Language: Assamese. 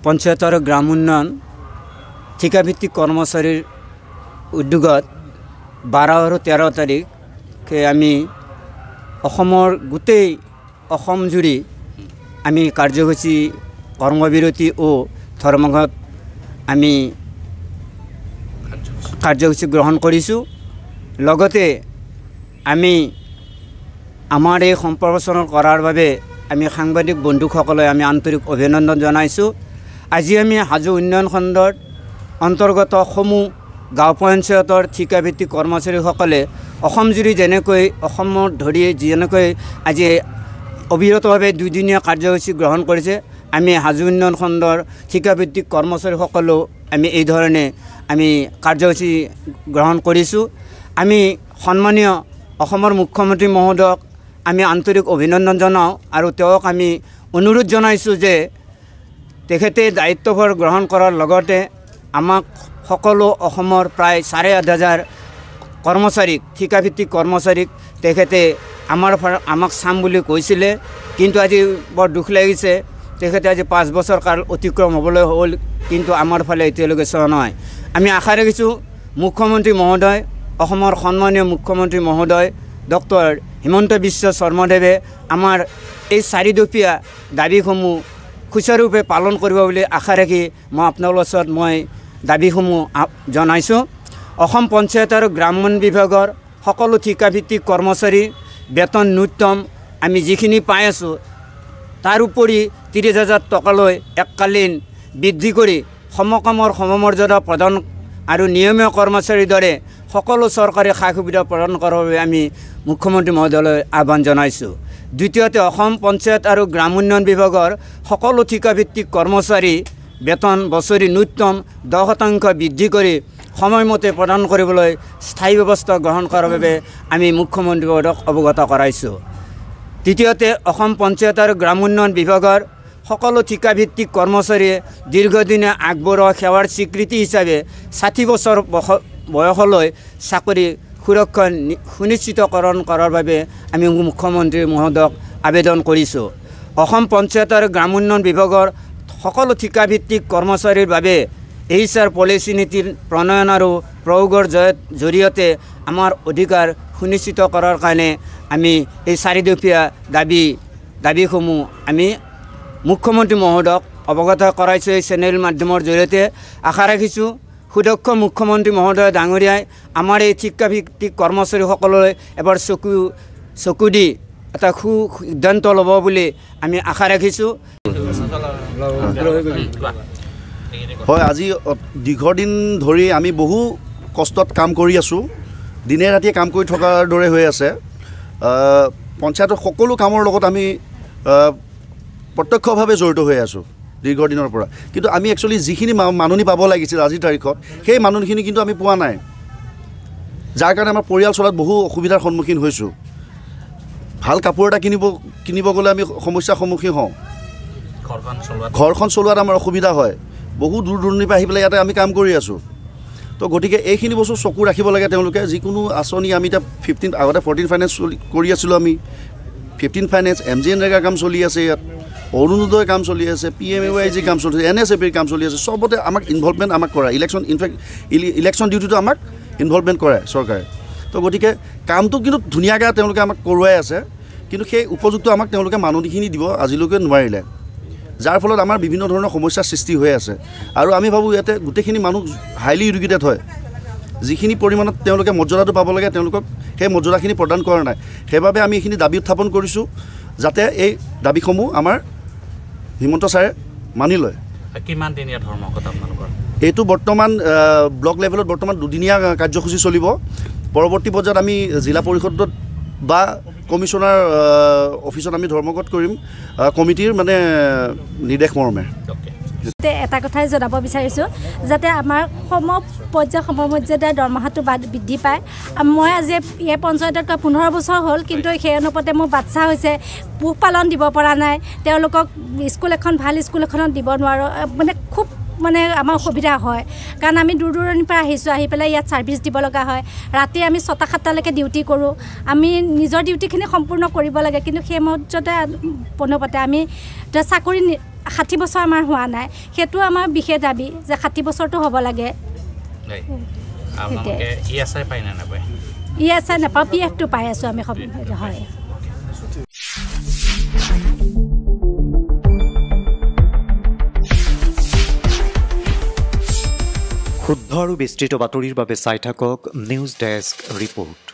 পঞ্চায়ত আৰু গ্ৰাম উন্নয়ন ঠিকাভিত্তিক কৰ্মচাৰীৰ উদ্যোগত 12 আৰু 13 তাৰিখে আমি অসমৰ গোটেই অসম জুৰি আমি কাৰ্যসূচী কৰ্মবিৰতি ও ধৰ্মঘট আমি কাৰ্যসূচী গ্ৰহণ কৰিছোঁ। লগতে আমি আমাৰ এই সম্প্ৰসাৰণ কৰাৰ বাবে আমি সাংবাদিক বন্ধুসকলে আমি আন্তৰিক অভিনন্দন জনাইছোঁ। আজি আমি হাজো উন্নয়ন খণ্ডৰ অন্তৰ্গত সমূহ গাঁও পঞ্চায়তৰ ঠিকাভিত্তিক কৰ্মচাৰীসকলে অসম জুৰি যেনেকৈ অসমত ধৰি যেনেকৈ আজি অবিৰতভাৱে 2 দিনীয়া কাৰ্যসূচী গ্ৰহণ কৰিছে, আমি হাজো উন্নয়ন খণ্ডৰ ঠিকাভিত্তিক কৰ্মচাৰীসকলেও আমি এই ধৰণে আমি কাৰ্যসূচী গ্ৰহণ কৰিছোঁ। আমি সন্মানীয় অসমৰ মুখ্যমন্ত্ৰী মহোদয়ক আমি আন্তৰিক অভিনন্দন জনাওঁ আৰু তেওঁক আমি অনুৰোধ জনাইছোঁ যে তেখেতে দায়িত্বভাৰ গ্ৰহণ কৰাৰ লগতে আমাক সকলো অসমৰ প্ৰায় 8,500 কৰ্মচাৰীক ঠিকাভিত্তিক কৰ্মচাৰীক তেখেতে আমাক চাম বুলি কৈছিলে, কিন্তু আজি বৰ দুখ লাগিছে তেখেতে আজি 5 বছৰ কাল অতিক্ৰম হ'বলৈ হ'ল, কিন্তু আমাৰ ফালে এতিয়ালৈকে চোৱা নহয়। আমি আশা ৰাখিছোঁ মুখ্যমন্ত্ৰী মহোদয়, অসমৰ সন্মানীয় মুখ্যমন্ত্ৰী মহোদয় ডক্টৰ হিমন্ত বিশ্ব শৰ্মাদেৱে আমাৰ এই 4 দফীয়া দাবীসমূহ সুচাৰুৰূপে পালন কৰিব বুলি আশা ৰাখি মই আপোনালোকৰ ওচৰত মই দাবীসমূহ জনাইছোঁ। অসম পঞ্চায়ত আৰু গ্ৰামীণ বিভাগৰ সকলো ঠিকাভিত্তিক কৰ্মচাৰী বেতন ন্যূনতম আমি যিখিনি পাই আছোঁ তাৰ উপৰি 30,000 টকালৈ এককালীন বৃদ্ধি কৰি সমকামৰ সমমৰ্যাদা প্ৰদান আৰু নিয়মীয়া কৰ্মচাৰীৰ দৰে সকলো চৰকাৰী সা সুবিধা প্ৰদান কৰাৰ বাবে আমি মুখ্যমন্ত্ৰী মহোদয়লৈ আহ্বান জনাইছোঁ। দ্বিতীয়তে অসম পঞ্চায়ত আৰু গ্ৰাম উন্নয়ন বিভাগৰ সকলো ঠিকাভিত্তিক কৰ্মচাৰী বেতন বছৰি ন্যূনতম 10% বৃদ্ধি কৰি সময়মতে প্ৰদান কৰিবলৈ স্থায়ী ব্যৱস্থা গ্ৰহণ কৰাৰ বাবে আমি মুখ্যমন্ত্ৰী মহোদয়ক অৱগত কৰাইছোঁ। তৃতীয়তে অসম পঞ্চায়ত আৰু গ্ৰাম উন্নয়ন বিভাগৰ সকলো ঠিকাভিত্তিক কৰ্মচাৰীয়ে দীৰ্ঘদিনীয়া আগবঢ়োৱা সেৱাৰ স্বীকৃতি হিচাপে 60 বছৰ বয়সলৈ চাকৰি সুৰক্ষা সুনিশ্চিতকৰণ কৰাৰ বাবে আমি মুখ্যমন্ত্ৰী মহোদয়ক আবেদন কৰিছোঁ। অসম পঞ্চায়ত আৰু গ্ৰাম উন্নয়ন বিভাগৰ সকলো ঠিকাভিত্তিক কৰ্মচাৰীৰ বাবে HR পলিচি নীতিৰ প্ৰণয়ন আৰু প্ৰয়োগৰ জৰিয়তে আমাৰ অধিকাৰ সুনিশ্চিত কৰাৰ কাৰণে আমি এই 4 দফীয়া দাবীসমূহ আমি মুখ্যমন্ত্ৰী মহোদয়ক অৱগত কৰাইছোঁ। এই চেনেল মাধ্যমৰ জৰিয়তে আশা ৰাখিছোঁ সুদক্ষ মুখ্যমন্ত্ৰী মহোদয় ডাঙৰীয়াই আমাৰ এই ঠিকাভিত্তিক কৰ্মচাৰীসকললৈ এবাৰ চকু দি এটা সিদ্ধান্ত ল'ব বুলি আমি আশা ৰাখিছোঁ। হয়, আজি দীৰ্ঘদিন ধৰি আমি বহু কষ্টত কাম কৰি আছোঁ, দিনে ৰাতিয়ে কাম কৰি থকাৰ দৰে হৈ আছে। পঞ্চায়তৰ সকলো কামৰ লগত আমি প্ৰত্যক্ষভাৱে জড়িত হৈ আছোঁ দীৰ্ঘদিনৰ পৰা, কিন্তু আমি একচুৱেলি যিখিনি মাননি পাব লাগিছিল আজিৰ তাৰিখত সেই মাননিখিনি কিন্তু আমি পোৱা নাই, যাৰ কাৰণে আমাৰ পৰিয়াল চলাত বহু অসুবিধাৰ সন্মুখীন হৈছোঁ। ভাল কাপোৰ এটা কিনিব গ'লে আমি সমস্যাৰ সন্মুখীন হওঁ, ঘৰখন চলোৱাত আমাৰ অসুবিধা হয়, বহু দূৰ দূৰণিৰ পৰা আহি পেলাই ইয়াতে আমি কাম কৰি আছোঁ। তো গতিকে এইখিনি বস্তু চকু ৰাখিব লাগে তেওঁলোকে। যিকোনো আঁচনি আমি এতিয়া আগতে 14 ফাইনেন্স কৰি আছিলোঁ, আমি 15 ফাইনেন্স MGNৰেগা কাম চলি আছে, ইয়াত অৰুণোদয় কাম চলি আছে, PMAYG কাম চলি আছে, NSFৰ কাম চলি আছে, চবতে আমাক ইনভলভমেণ্ট আমাক কৰা ইলেকশ্যন ডিউটিটো আমাক ইনভলভমেণ্ট কৰে চৰকাৰে। তো গতিকে কামটো কিন্তু ধুনীয়াকৈ তেওঁলোকে আমাক কৰোৱাই আছে, কিন্তু সেই উপযুক্ত আমাক তেওঁলোকে মাননিখিনি দিব আজিলৈকে নোৱাৰিলে, যাৰ ফলত আমাৰ বিভিন্ন ধৰণৰ সমস্যাৰ সৃষ্টি হৈ আছে। আৰু আমি ভাবোঁ ইয়াতে গোটেইখিনি মানুহ হাইলি এডুকেটেড হয়, যিখিনি পৰিমাণত তেওঁলোকে মৰ্যাদাটো পাব লাগে তেওঁলোকক সেই মৰ্যাদাখিনি প্ৰদান কৰা নাই। সেইবাবে আমি এইখিনি দাবী উত্থাপন কৰিছোঁ যাতে এই দাবীসমূহ আমাৰ হিমন্ত ছাৰে মানি লয়। কিমান দিনীয়া ধৰ্মঘট আপোনালোকৰ? এইটো বৰ্তমান ব্লক লেভেলত বৰ্তমান 2 দিনীয়া কাৰ্যসূচী চলিব। পৰৱৰ্তী পৰ্যায়ত আমি জিলা পৰিষদত বা কমিশ্যনাৰ অফিচত আমি ধৰ্মঘট কৰিম কমিটিৰ মানে নিৰ্দেশ মৰ্মে। এটা কথাই জনাব বিচাৰিছোঁ যাতে আমাৰ সমমৰ্যাদাৰ দৰমহাটো বৃদ্ধি পায়। মই আজি এই পঞ্চায়তত 15 বছৰ হ'ল, কিন্তু সেই অনুপাতে মোৰ বাচ্চা হৈছে, পোহপালন দিব পৰা নাই, তেওঁলোকক ভাল স্কুল এখনত দিব নোৱাৰোঁ, খুব আমাৰ অসুবিধা হয়। কাৰণ আমি দূৰ দূৰণিৰ পৰা আহিছোঁ, আহি পেলাই ইয়াত ছাৰ্ভিচ দিব লগা হয়, ৰাতি আমি 6টা-7টালৈকে ডিউটি কৰোঁ। আমি নিজৰ ডিউটিখিনি সম্পূৰ্ণ কৰিব লাগে, কিন্তু সেই মৰ্যাদা অনুপাতে আমি চাকৰি 60 বছৰ আমাৰ হোৱা নাই সেইটো আমাৰ বিশেষ দাবী যে 60 বছৰটো হ'ব লাগে আপোনালোকে ESI পায় না নাপায় ESI নাপাওঁ PFটো পাই আছোঁ আমি হয় শুদ্ধ আৰু বিস্তৃত বাতৰিৰ বাবে চাই থাকক নিউজ ডেস্ক ৰিপোৰ্ট।